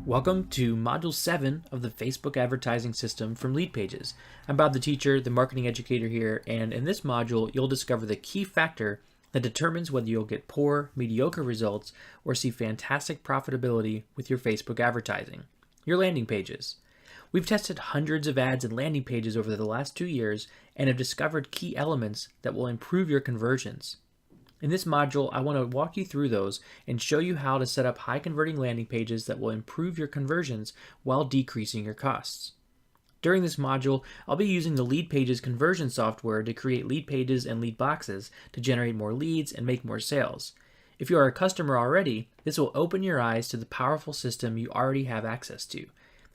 Welcome to Module 7 of the Facebook advertising system from Leadpages. I'm Bob the teacher, the marketing educator here, and in this module you'll discover the key factor that determines whether you'll get poor, mediocre results or see fantastic profitability with your Facebook advertising, your landing pages. We've tested hundreds of ads and landing pages over the last 2 years and have discovered key elements that will improve your conversions. In this module, I want to walk you through those and show you how to set up high converting landing pages that will improve your conversions while decreasing your costs. During this module, I'll be using the Leadpages conversion software to create lead pages and lead boxes to generate more leads and make more sales. If you are a customer already, this will open your eyes to the powerful system you already have access to.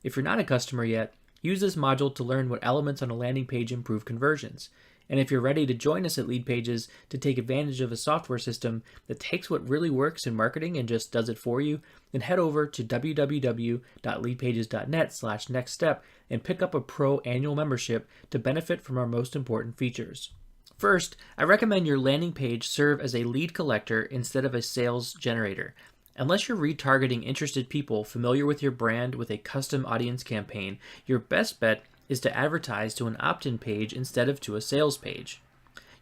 If you're not a customer yet, use this module to learn what elements on a landing page improve conversions. And if you're ready to join us at Leadpages to take advantage of a software system that takes what really works in marketing and just does it for you, then head over to www.leadpages.net/nextstep and pick up a pro annual membership to benefit from our most important features. First, I recommend your landing page serve as a lead collector instead of a sales generator. Unless you're retargeting interested people familiar with your brand with a custom audience campaign, your best bet is to advertise to an opt-in page instead of to a sales page.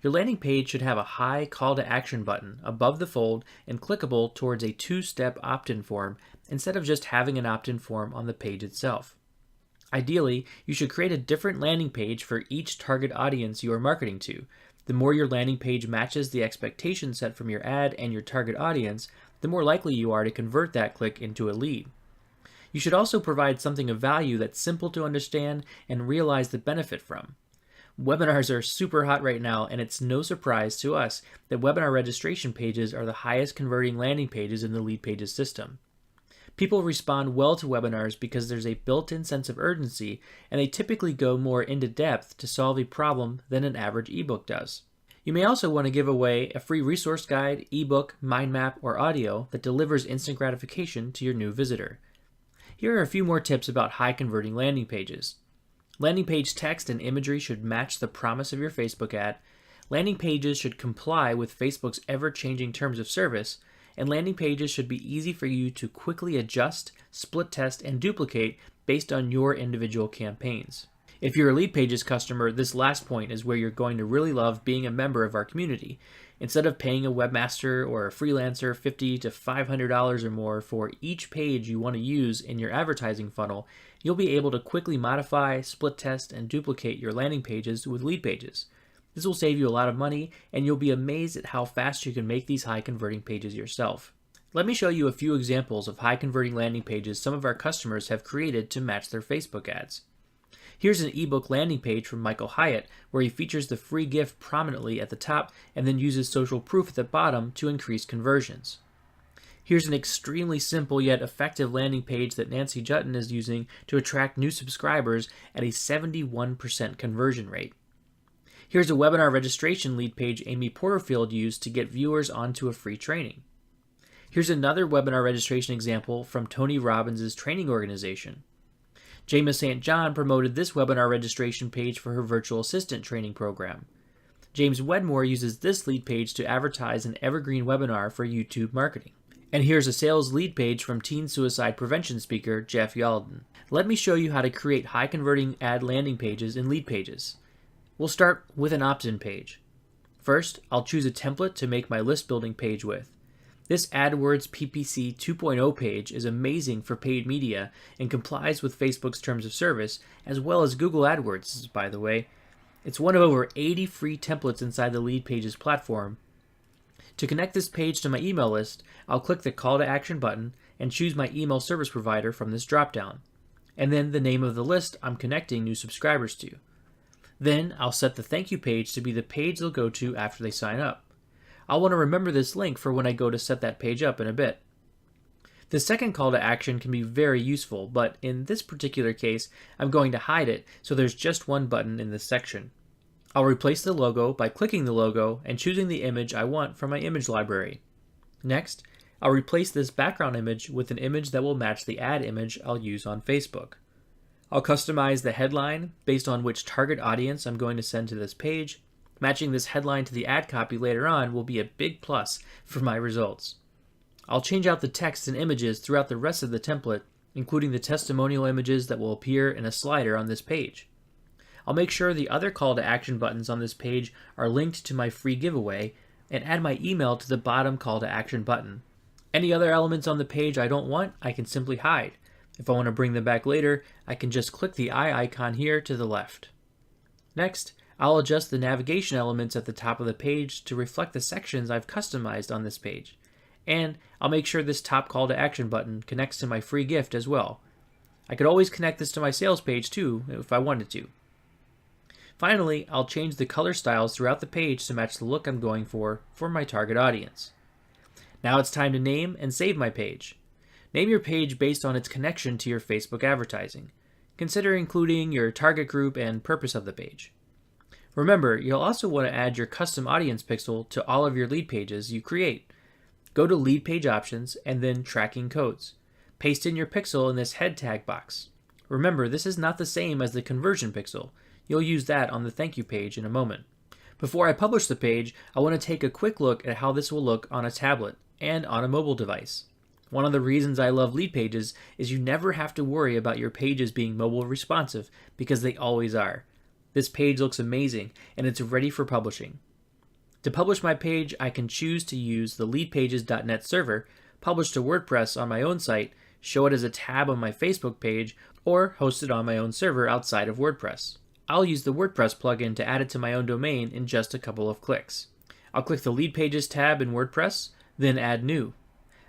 Your landing page should have a high call to action button above the fold and clickable towards a two-step opt-in form instead of just having an opt-in form on the page itself. Ideally, you should create a different landing page for each target audience you are marketing to. The more your landing page matches the expectation set from your ad and your target audience, the more likely you are to convert that click into a lead. You should also provide something of value that's simple to understand and realize the benefit from. Webinars are super hot right now, and it's no surprise to us that webinar registration pages are the highest converting landing pages in the Leadpages system. People respond well to webinars because there's a built-in sense of urgency, and they typically go more into depth to solve a problem than an average ebook does. You may also want to give away a free resource guide, ebook, mind map, or audio that delivers instant gratification to your new visitor. Here are a few more tips about high converting landing pages. Landing page text and imagery should match the promise of your Facebook ad. Landing pages should comply with Facebook's ever-changing terms of service, and landing pages should be easy for you to quickly adjust, split test, and duplicate based on your individual campaigns. If you're a Leadpages customer, this last point is where you're going to really love being a member of our community. Instead of paying a webmaster or a freelancer $50 to $500 or more for each page you want to use in your advertising funnel, you'll be able to quickly modify, split test, and duplicate your landing pages with Leadpages. This will save you a lot of money, and you'll be amazed at how fast you can make these high converting pages yourself. Let me show you a few examples of high converting landing pages some of our customers have created to match their Facebook ads. Here's an ebook landing page from Michael Hyatt, where he features the free gift prominently at the top and then uses social proof at the bottom to increase conversions. Here's an extremely simple yet effective landing page that Nancy Jutton is using to attract new subscribers at a 71% conversion rate. Here's a webinar registration lead page Amy Porterfield used to get viewers onto a free training. Here's another webinar registration example from Tony Robbins' training organization. Jema St. John promoted this webinar registration page for her virtual assistant training program. James Wedmore uses this lead page to advertise an evergreen webinar for YouTube marketing. And here's a sales lead page from teen suicide prevention speaker Jeff Yalden. Let me show you how to create high converting ad landing pages in Leadpages. We'll start with an opt-in page. First, I'll choose a template to make my list building page with. This AdWords PPC 2.0 page is amazing for paid media and complies with Facebook's terms of service, as well as Google AdWords, by the way. It's one of over 80 free templates inside the Leadpages platform. To connect this page to my email list, I'll click the Call to Action button and choose my email service provider from this dropdown, and then the name of the list I'm connecting new subscribers to. Then I'll set the thank you page to be the page they'll go to after they sign up. I'll want to remember this link for when I go to set that page up in a bit. The second call to action can be very useful, but in this particular case, I'm going to hide it so there's just one button in this section. I'll replace the logo by clicking the logo and choosing the image I want from my image library. Next, I'll replace this background image with an image that will match the ad image I'll use on Facebook. I'll customize the headline based on which target audience I'm going to send to this page. Matching this headline to the ad copy later on will be a big plus for my results. I'll change out the text and images throughout the rest of the template including the testimonial images that will appear in a slider on this page. I'll make sure the other call to action buttons on this page are linked to my free giveaway and add my email to the bottom call to action button. Any other elements on the page I don't want, I can simply hide. If I want to bring them back later, I can just click the eye icon here to the left. Next, I'll adjust the navigation elements at the top of the page to reflect the sections I've customized on this page. And I'll make sure this top call to action button connects to my free gift as well. I could always connect this to my sales page too, if I wanted to. Finally, I'll change the color styles throughout the page to match the look I'm going for my target audience. Now it's time to name and save my page. Name your page based on its connection to your Facebook advertising. Consider including your target group and purpose of the page. Remember, you'll also want to add your custom audience pixel to all of your lead pages you create. Go to Lead Page Options and then Tracking Codes. Paste in your pixel in this head tag box. Remember, this is not the same as the conversion pixel. You'll use that on the thank you page in a moment. Before I publish the page, I want to take a quick look at how this will look on a tablet and on a mobile device. One of the reasons I love lead pages is you never have to worry about your pages being mobile responsive because they always are. This page looks amazing and it's ready for publishing. To publish my page, I can choose to use the leadpages.net server, publish to WordPress on my own site, show it as a tab on my Facebook page, or host it on my own server outside of WordPress. I'll use the WordPress plugin to add it to my own domain in just a couple of clicks. I'll click the Lead Pages tab in WordPress, then Add New.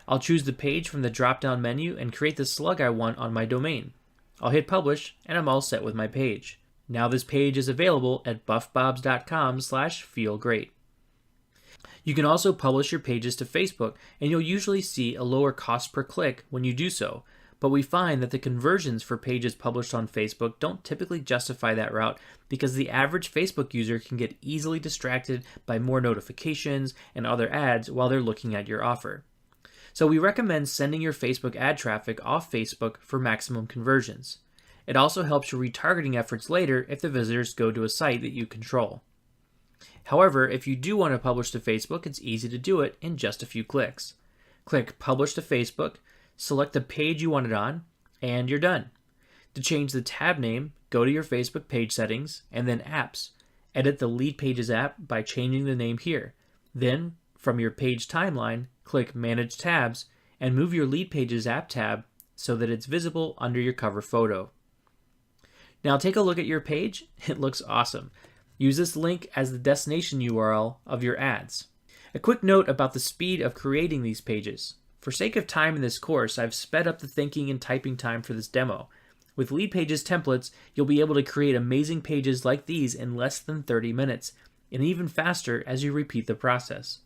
I'll choose the page from the drop-down menu and create the slug I want on my domain. I'll hit Publish, and I'm all set with my page. Now this page is available at buffbobs.com/feelgreat. You can also publish your pages to Facebook, and you'll usually see a lower cost per click when you do so, but we find that the conversions for pages published on Facebook don't typically justify that route because the average Facebook user can get easily distracted by more notifications and other ads while they're looking at your offer. So we recommend sending your Facebook ad traffic off Facebook for maximum conversions. It also helps your retargeting efforts later if the visitors go to a site that you control. However, if you do want to publish to Facebook, it's easy to do it in just a few clicks. Click Publish to Facebook, select the page you want it on, and you're done. To change the tab name, go to your Facebook page settings and then Apps. Edit the Lead Pages app by changing the name here. Then, from your page timeline, click Manage Tabs and move your Lead Pages app tab so that it's visible under your cover photo. Now take a look at your page. It looks awesome. Use this link as the destination URL of your ads. A quick note about the speed of creating these pages. For sake of time in this course, I've sped up the thinking and typing time for this demo. With Lead Pages templates, you'll be able to create amazing pages like these in less than 30 minutes, and even faster as you repeat the process.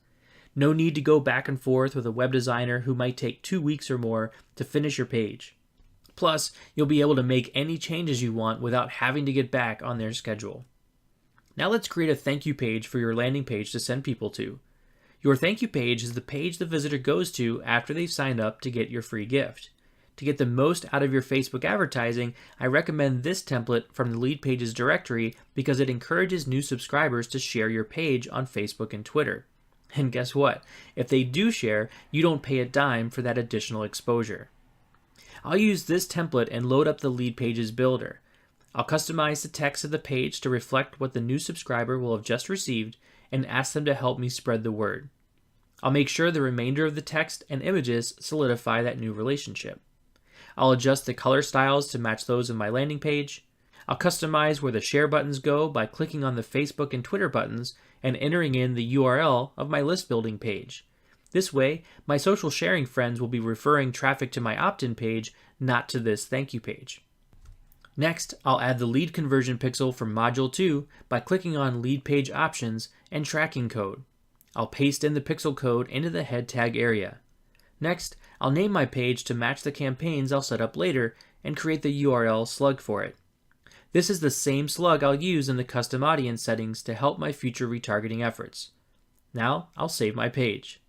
No need to go back and forth with a web designer who might take 2 weeks or more to finish your page. Plus, you'll be able to make any changes you want without having to get back on their schedule. Now let's create a thank you page for your landing page to send people to. Your thank you page is the page the visitor goes to after they've signed up to get your free gift. To get the most out of your Facebook advertising, I recommend this template from the Lead Pages directory because it encourages new subscribers to share your page on Facebook and Twitter. And guess what? If they do share, you don't pay a dime for that additional exposure. I'll use this template and load up the Lead Pages builder. I'll customize the text of the page to reflect what the new subscriber will have just received and ask them to help me spread the word. I'll make sure the remainder of the text and images solidify that new relationship. I'll adjust the color styles to match those of my landing page. I'll customize where the share buttons go by clicking on the Facebook and Twitter buttons and entering in the URL of my list building page. This way, my social sharing friends will be referring traffic to my opt-in page, not to this thank you page. Next, I'll add the lead conversion pixel from Module 2 by clicking on Lead Page Options and Tracking Code. I'll paste in the pixel code into the head tag area. Next, I'll name my page to match the campaigns I'll set up later and create the URL slug for it. This is the same slug I'll use in the custom audience settings to help my future retargeting efforts. Now, I'll save my page.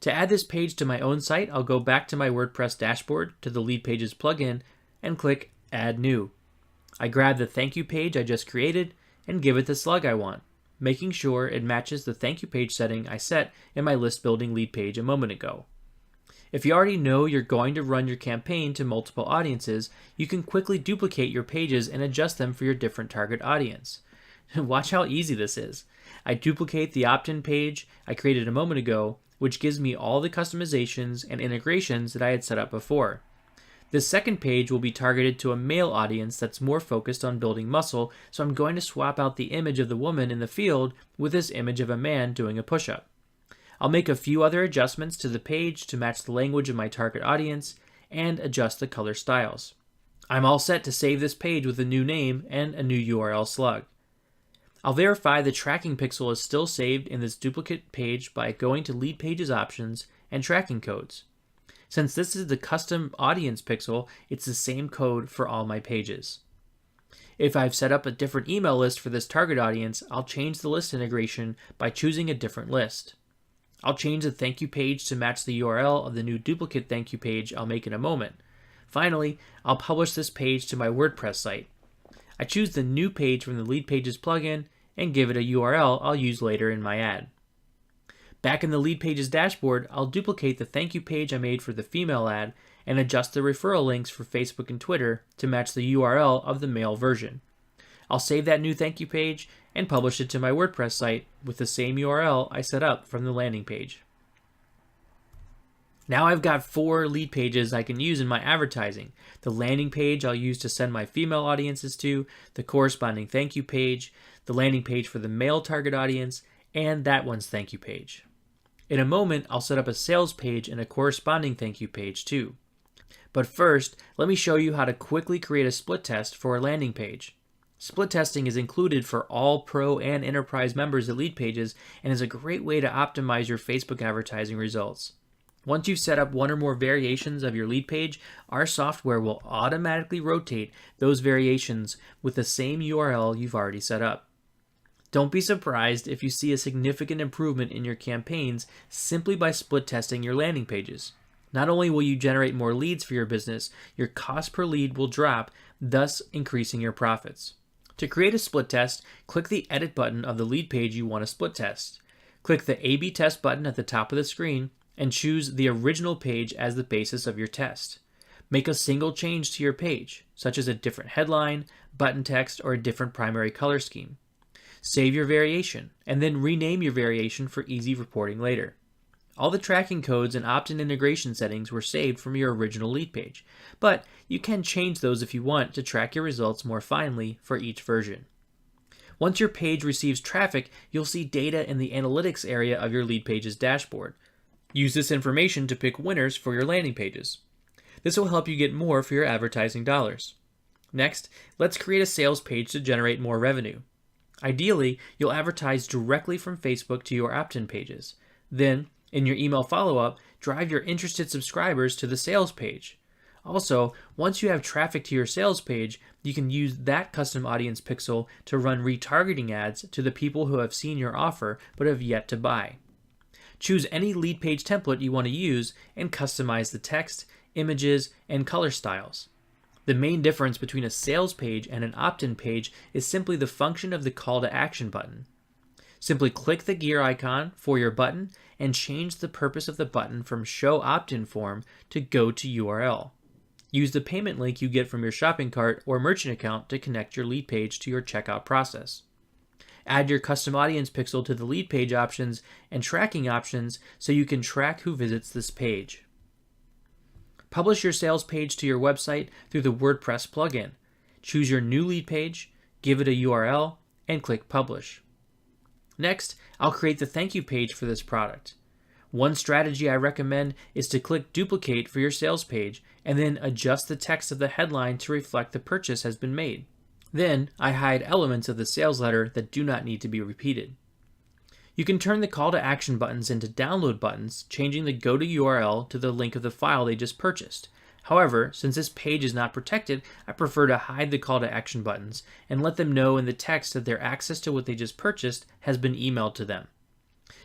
To add this page to my own site, I'll go back to my WordPress dashboard to the Lead Pages plugin and click Add New. I grab the thank you page I just created and give it the slug I want, making sure it matches the thank you page setting I set in my list building lead page a moment ago. If you already know you're going to run your campaign to multiple audiences, you can quickly duplicate your pages and adjust them for your different target audience. Watch how easy this is. I duplicate the opt-in page I created a moment ago, which gives me all the customizations and integrations that I had set up before. This second page will be targeted to a male audience that's more focused on building muscle, so I'm going to swap out the image of the woman in the field with this image of a man doing a push-up. I'll make a few other adjustments to the page to match the language of my target audience and adjust the color styles. I'm all set to save this page with a new name and a new URL slug. I'll verify the tracking pixel is still saved in this duplicate page by going to Lead Pages Options and Tracking Codes. Since this is the custom audience pixel, it's the same code for all my pages. If I've set up a different email list for this target audience, I'll change the list integration by choosing a different list. I'll change the thank you page to match the URL of the new duplicate thank you page I'll make in a moment. Finally, I'll publish this page to my WordPress site. I choose the new page from the Lead Pages plugin and give it a URL I'll use later in my ad. Back in the Lead Pages dashboard, I'll duplicate the thank you page I made for the female ad and adjust the referral links for Facebook and Twitter to match the URL of the male version. I'll save that new thank you page and publish it to my WordPress site with the same URL I set up from the landing page. Now I've got 4 lead pages I can use in my advertising. The landing page I'll use to send my female audiences to, the corresponding thank you page, the landing page for the male target audience, and that one's thank you page. In a moment, I'll set up a sales page and a corresponding thank you page too. But first, let me show you how to quickly create a split test for a landing page. Split testing is included for all Pro and Enterprise members of Lead Pages and is a great way to optimize your Facebook advertising results. Once you've set up one or more variations of your lead page, our software will automatically rotate those variations with the same URL you've already set up. Don't be surprised if you see a significant improvement in your campaigns simply by split testing your landing pages. Not only will you generate more leads for your business, your cost per lead will drop, thus increasing your profits. To create a split test, click the Edit button of the lead page you want to split test. Click the A/B test button at the top of the screen and choose the original page as the basis of your test. Make a single change to your page, such as a different headline, button text, or a different primary color scheme. Save your variation, and then rename your variation for easy reporting later. All the tracking codes and opt-in integration settings were saved from your original lead page, but you can change those if you want to track your results more finely for each version. Once your page receives traffic, you'll see data in the analytics area of your Lead Pages dashboard. Use this information to pick winners for your landing pages. This will help you get more for your advertising dollars. Next, let's create a sales page to generate more revenue. Ideally, you'll advertise directly from Facebook to your opt-in pages. Then, in your email follow-up, drive your interested subscribers to the sales page. Also, once you have traffic to your sales page, you can use that custom audience pixel to run retargeting ads to the people who have seen your offer but have yet to buy. Choose any lead page template you want to use and customize the text, images, and color styles. The main difference between a sales page and an opt-in page is simply the function of the call to action button. Simply click the gear icon for your button and change the purpose of the button from Show Opt-in Form to Go to URL. Use the payment link you get from your shopping cart or merchant account to connect your lead page to your checkout process. Add your custom audience pixel to the lead page options and tracking options so you can track who visits this page. Publish your sales page to your website through the WordPress plugin. Choose your new lead page, give it a URL, and click Publish. Next, I'll create the thank you page for this product. One strategy I recommend is to click Duplicate for your sales page and then adjust the text of the headline to reflect the purchase has been made. Then, I hide elements of the sales letter that do not need to be repeated. You can turn the call to action buttons into download buttons, changing the go to URL to the link of the file they just purchased. However, since this page is not protected, I prefer to hide the call to action buttons and let them know in the text that their access to what they just purchased has been emailed to them.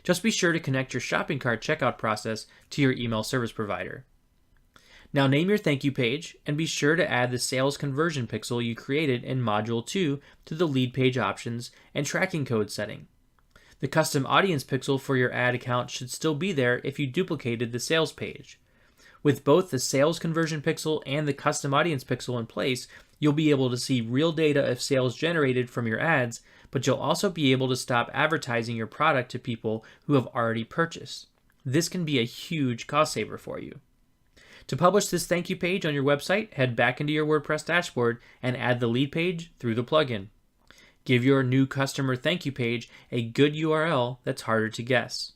Just be sure to connect your shopping cart checkout process to your email service provider. Now name your thank you page and be sure to add the sales conversion pixel you created in Module 2 to the lead page options and tracking code setting. The custom audience pixel for your ad account should still be there if you duplicated the sales page. With both the sales conversion pixel and the custom audience pixel in place, you'll be able to see real data of sales generated from your ads, but you'll also be able to stop advertising your product to people who have already purchased. This can be a huge cost saver for you. To publish this thank you page on your website, head back into your WordPress dashboard and add the lead page through the plugin. Give your new customer thank you page a good URL that's harder to guess.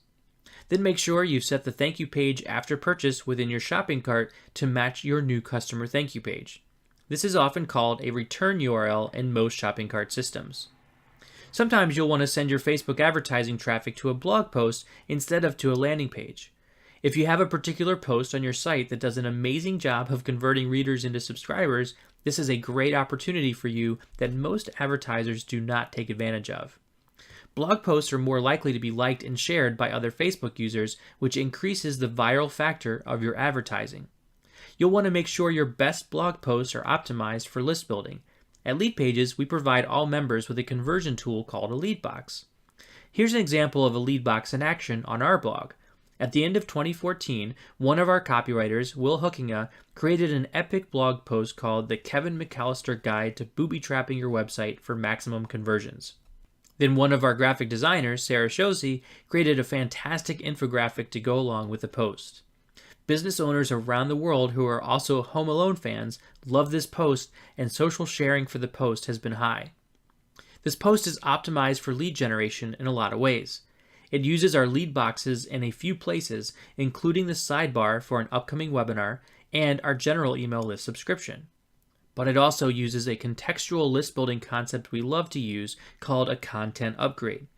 Then make sure you've set the thank you page after purchase within your shopping cart to match your new customer thank you page. This is often called a return URL in most shopping cart systems. Sometimes you'll want to send your Facebook advertising traffic to a blog post instead of to a landing page. If you have a particular post on your site that does an amazing job of converting readers into subscribers, this is a great opportunity for you that most advertisers do not take advantage of. Blog posts are more likely to be liked and shared by other Facebook users, which increases the viral factor of your advertising. You'll want to make sure your best blog posts are optimized for list building. At Leadpages, we provide all members with a conversion tool called a lead box. Here's an example of a lead box in action on our blog. At the end of 2014, one of our copywriters, Will Hookinga, created an epic blog post called The Kevin McAllister Guide to Booby Trapping Your Website for Maximum Conversions. Then one of our graphic designers, Sarah Shosi, created a fantastic infographic to go along with the post. Business owners around the world who are also Home Alone fans love this post, and social sharing for the post has been high. This post is optimized for lead generation in a lot of ways. It uses our lead boxes in a few places, including the sidebar for an upcoming webinar and our general email list subscription. But it also uses a contextual list building concept we love to use called a content upgrade.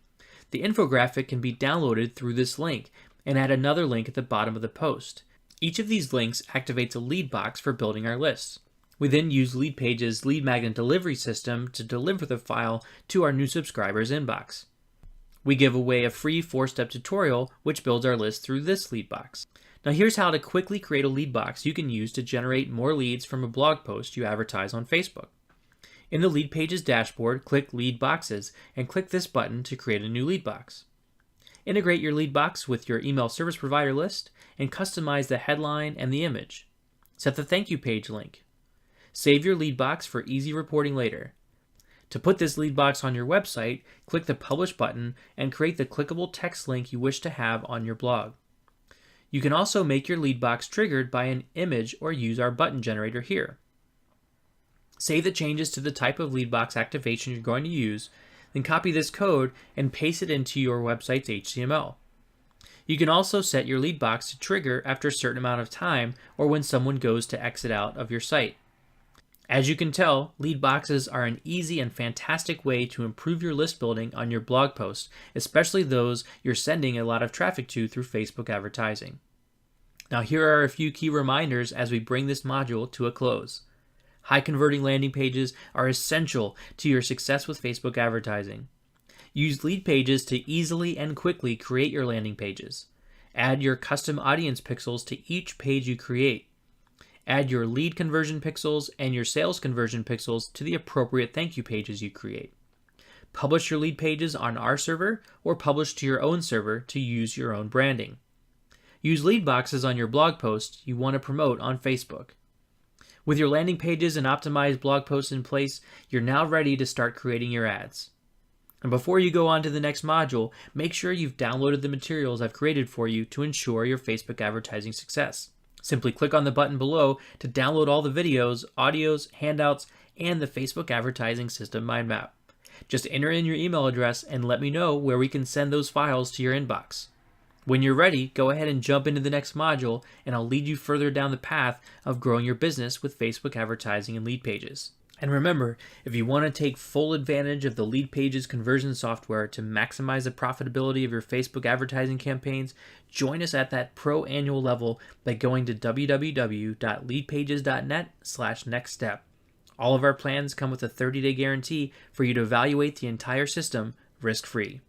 The infographic can be downloaded through this link and add another link at the bottom of the post. Each of these links activates a lead box for building our lists. We then use Leadpages' lead magnet delivery system to deliver the file to our new subscribers' inbox. We give away a free 4-step tutorial which builds our list through this lead box. Now here's how to quickly create a lead box you can use to generate more leads from a blog post you advertise on Facebook. In the Leadpages dashboard, click Lead Boxes and click this button to create a new lead box. Integrate your lead box with your email service provider list and customize the headline and the image. Set the thank you page link. Save your lead box for easy reporting later. To put this lead box on your website, click the Publish button and create the clickable text link you wish to have on your blog. You can also make your lead box triggered by an image or use our button generator here. Save the changes to the type of lead box activation you're going to use, then copy this code and paste it into your website's HTML. You can also set your lead box to trigger after a certain amount of time or when someone goes to exit out of your site. As you can tell, lead boxes are an easy and fantastic way to improve your list building on your blog posts, especially those you're sending a lot of traffic to through Facebook advertising. Now here are a few key reminders as we bring this module to a close. High converting landing pages are essential to your success with Facebook advertising. Use Leadpages to easily and quickly create your landing pages. Add your custom audience pixels to each page you create. Add your lead conversion pixels and your sales conversion pixels to the appropriate thank you pages you create. Publish your lead pages on our server or publish to your own server to use your own branding. Use lead boxes on your blog posts you want to promote on Facebook. With your landing pages and optimized blog posts in place, you're now ready to start creating your ads. And before you go on to the next module, make sure you've downloaded the materials I've created for you to ensure your Facebook advertising success. Simply click on the button below to download all the videos, audios, handouts, and the Facebook advertising system mind map. Just enter in your email address and let me know where we can send those files to your inbox. When you're ready, go ahead and jump into the next module, and I'll lead you further down the path of growing your business with Facebook advertising and Leadpages. And remember, if you want to take full advantage of the Leadpages conversion software to maximize the profitability of your Facebook advertising campaigns, join us at that pro annual level by going to www.leadpages.net/nextstep. All of our plans come with a 30-day guarantee for you to evaluate the entire system risk-free.